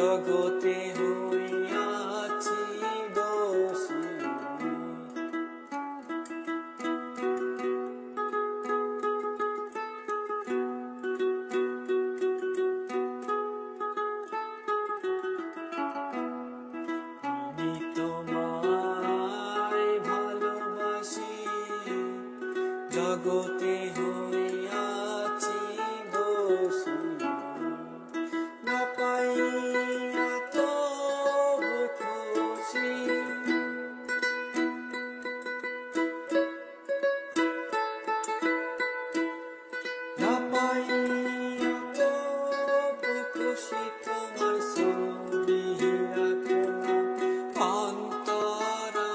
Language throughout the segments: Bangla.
জগতে হইয়াছি দোষী। আমি তোমায় ভালোবাসি, জগতে হইয়াছি দোষী। না পাইয়া তবু খুশি, না পাইয়া তবু খুশি। তোমার ছবি রাখলাম অন্তরায়,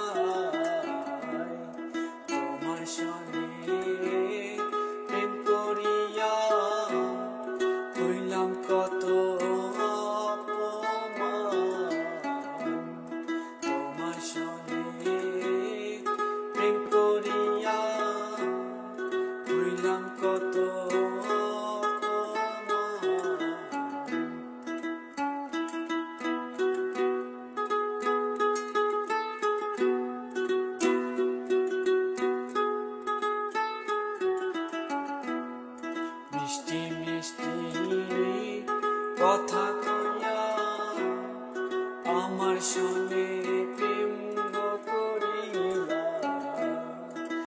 তোমার সনে প্রেম করিয়া হইলাম কত অপমান। তোমার সনে প্রেম করিয়া হইলাম কত মিষ্টি মিষ্টি কথা